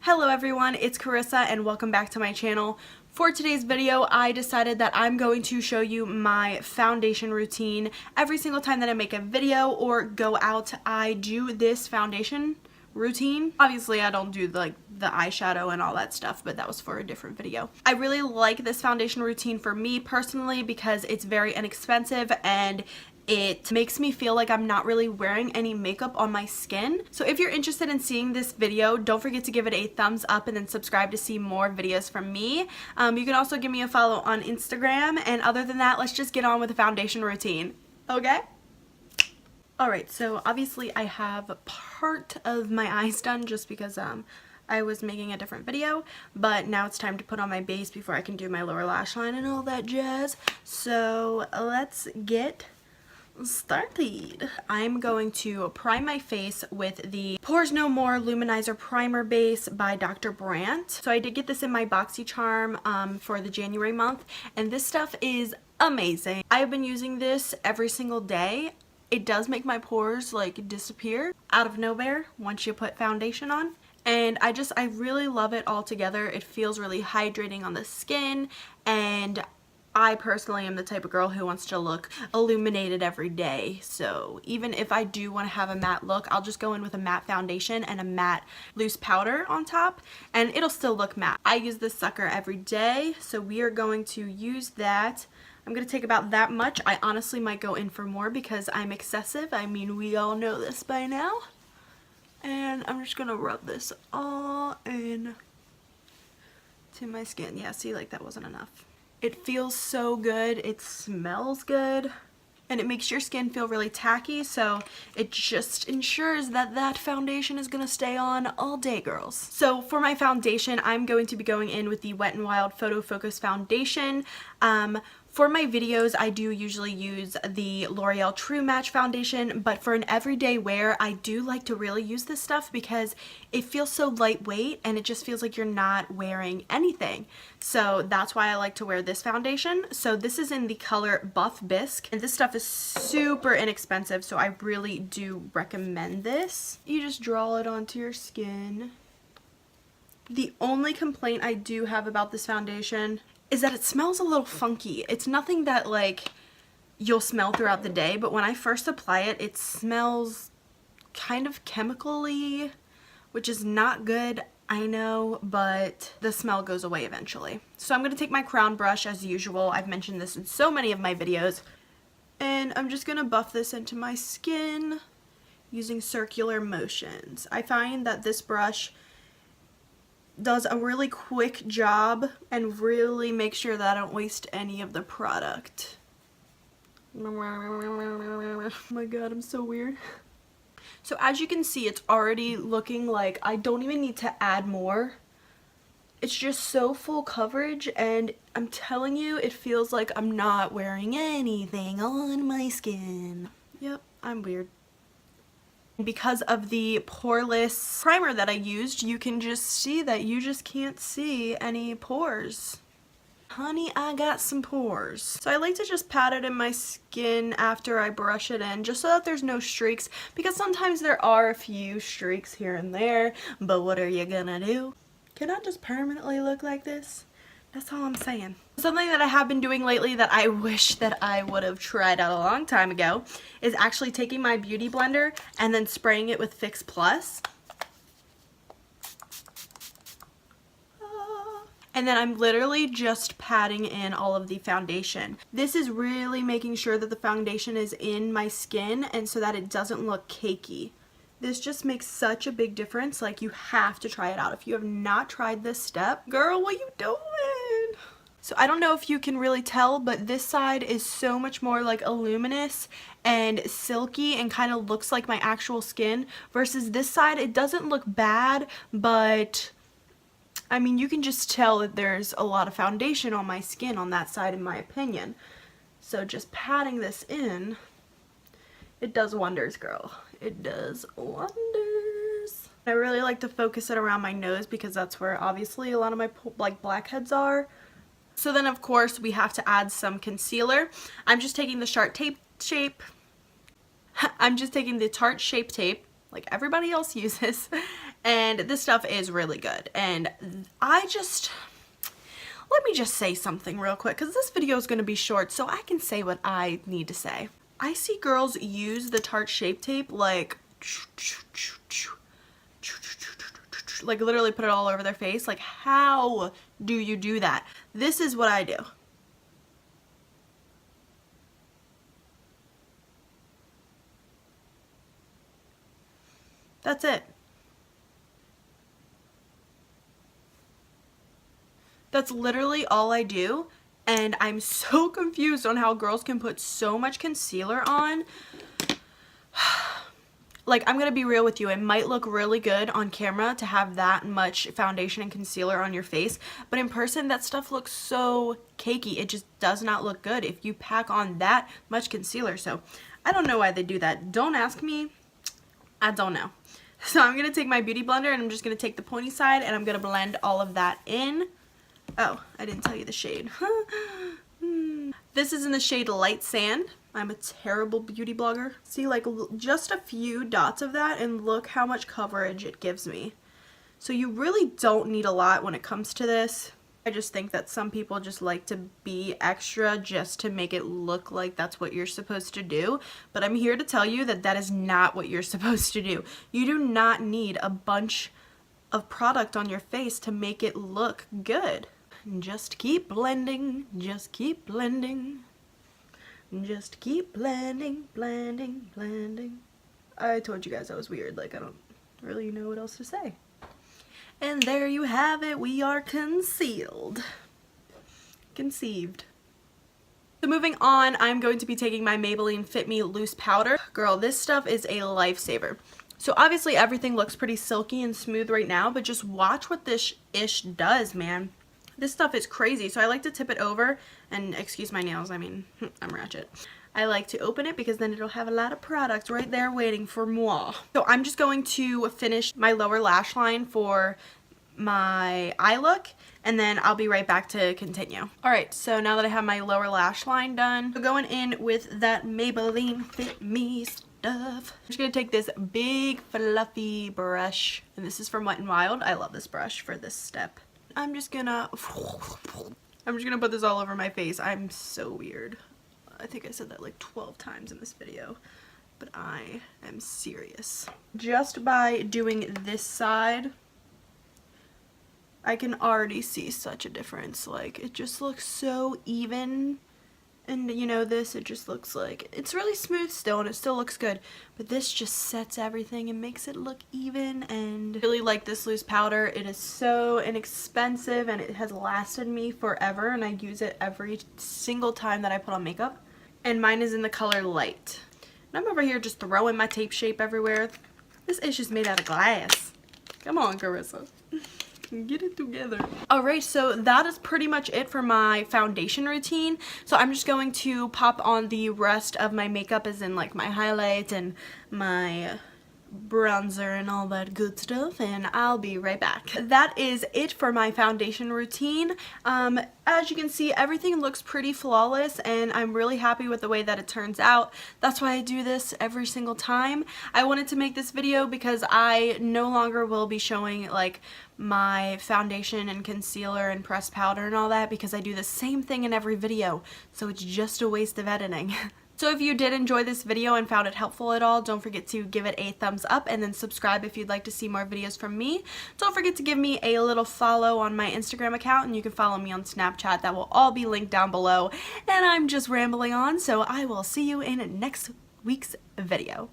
Hello everyone, it's Carissa and welcome back to my channel. For today's video, I decided that I'm going to show you my foundation routine. Every single time that I make a video or go out, I do this foundation routine. Obviously, I don't do the eyeshadow and all that stuff, but that was for a different video. I really like this foundation routine for me personally because it's very inexpensive and it makes me feel like I'm not really wearing any makeup on my skin. So if you're interested in seeing this video, don't forget to give it a thumbs up and then subscribe to see more videos from me. You can also give me a follow on Instagram, and other than that, let's just get on with the foundation routine, okay? Alright, so obviously I have part of my eyes done just because I was making a different video, but now it's time to put on my base before I can do my lower lash line and all that jazz. So let's get started. I'm going to prime my face with the Pores No More Luminizer Primer Base by Dr. Brandt. So I did get this in my BoxyCharm for the January month, and this stuff is amazing. I've been using this every single day. It does make my pores like disappear out of nowhere once you put foundation on. And I really love it all together. It feels really hydrating on the skin, and I personally am the type of girl who wants to look illuminated every day. So even if I do want to have a matte look, I'll just go in with a matte foundation and a matte loose powder on top, and it'll still look matte. I use this sucker every day, so we are going to use that. I'm going to take about that much. I honestly might go in for more because I'm excessive. I mean, we all know this by now. And I'm just going to rub this all in to my skin. Yeah, see, like that wasn't enough. It feels so good. It smells good. And it makes your skin feel really tacky, so it just ensures that that foundation is going to stay on all day, girls. So for my foundation, I'm going to be going in with the Wet n Wild Photo Focus Foundation. For my videos, I do usually use the L'Oreal True Match foundation, but for an everyday wear, I do like to really use this stuff because it feels so lightweight and it just feels like you're not wearing anything. So that's why I like to wear this foundation. So this is in the color Buff Bisque, and this stuff is super inexpensive, so I really do recommend this. You just draw it onto your skin. The only complaint I do have about this foundation is that it smells a little funky. It's nothing that like you'll smell throughout the day, but when I first apply it, it smells kind of chemically, which is not good, I know, but the smell goes away eventually. So I'm going to take my crown brush as usual. I've mentioned this in so many of my videos, and I'm just going to buff this into my skin using circular motions. I find that this brush does a really quick job and really makes sure that I don't waste any of the product. Oh my god, I'm so weird. So as you can see, it's already looking like I don't even need to add more. It's just so full coverage, and I'm telling you, it feels like I'm not wearing anything on my skin. Yep, I'm weird. Because of the poreless primer that I used, you can just see that you just can't see any pores. Honey, I got some pores. So I like to just pat it in my skin after I brush it in, just so that there's no streaks, because sometimes there are a few streaks here and there, but what are you gonna do? Can I just permanently look like this? That's all I'm saying. Something that I have been doing lately that I wish that I would have tried out a long time ago is actually taking my beauty blender and then spraying it with Fix Plus. And then I'm literally just patting in all of the foundation. This is really making sure that the foundation is in my skin and so that it doesn't look cakey. This just makes such a big difference. Like, you have to try it out. If you have not tried this step, girl, what you doing? So I don't know if you can really tell, but this side is so much more like luminous and silky and kind of looks like my actual skin, versus this side, it doesn't look bad, but I mean, you can just tell that there's a lot of foundation on my skin on that side, in my opinion. So just patting this in, it does wonders, girl. It does wonders. I really like to focus it around my nose because that's where obviously a lot of my like blackheads are. So then of course we have to add some concealer. I'm just taking the Tarte Shape Tape like everybody else uses, and this stuff is really good. And let me just say something real quick, because this video is going to be short, so I can say what I need to say. I see girls use the Tarte Shape Tape like literally put it all over their face. Like, how do you do that? This is what I do. That's it. That's literally all I do, and I'm so confused on how girls can put so much concealer on. Like, I'm gonna be real with you, it might look really good on camera to have that much foundation and concealer on your face, but in person that stuff looks so cakey. It just does not look good if you pack on that much concealer. So I don't know why they do that. Don't ask me. I don't know. So I'm gonna take my beauty blender and I'm just gonna take the pointy side and I'm gonna blend all of that in. Oh, I didn't tell you the shade. This is in the shade Light Sand. I'm a terrible beauty blogger. See, like, just a few dots of that, and look how much coverage it gives me. So you really don't need a lot when it comes to this. I just think that some people just like to be extra just to make it look like that's what you're supposed to do. But I'm here to tell you that that is not what you're supposed to do. You do not need a bunch of product on your face to make it look good. Just keep blending, just keep blending. Just keep blending, blending, blending. I told you guys I was weird, like I don't really know what else to say. And there you have it, we are concealed. Conceived. So moving on, I'm going to be taking my Maybelline Fit Me Loose Powder. Girl, this stuff is a lifesaver. So obviously everything looks pretty silky and smooth right now, but just watch what this ish does, man. This stuff is crazy. So I like to tip it over, and excuse my nails, I mean, I'm ratchet. I like to open it because then it'll have a lot of product right there waiting for moi. So I'm just going to finish my lower lash line for my eye look, and then I'll be right back to continue. Alright, so now that I have my lower lash line done, so going in with that Maybelline Fit Me stuff. I'm just going to take this big fluffy brush, and this is from Wet n Wild. I love this brush for this step. I'm just gonna put this all over my face. I'm so weird. I think I said that like 12 times in this video, but I am serious. Just by doing this side, I can already see such a difference. Like, it just looks so even. And you know, this, it just looks like, it's really smooth still and it still looks good, but this just sets everything and makes it look even. And I really like this loose powder. It is so inexpensive and it has lasted me forever, and I use it every single time that I put on makeup. And mine is in the color Light. And I'm over here just throwing my tape shape everywhere. This ish is made out of glass. Come on, Carissa. Get it together. Alright, so that is pretty much it for my foundation routine. So I'm just going to pop on the rest of my makeup, as in like my highlights and my bronzer and all that good stuff, and I'll be right back. That is it for my foundation routine. As you can see, everything looks pretty flawless and I'm really happy with the way that it turns out. That's why I do this every single time. I wanted to make this video because I no longer will be showing like my foundation and concealer and pressed powder and all that, because I do the same thing in every video, so it's just a waste of editing. So if you did enjoy this video and found it helpful at all, don't forget to give it a thumbs up and then subscribe if you'd like to see more videos from me. Don't forget to give me a little follow on my Instagram account, and you can follow me on Snapchat. That will all be linked down below. And I'm just rambling on, so I will see you in next week's video.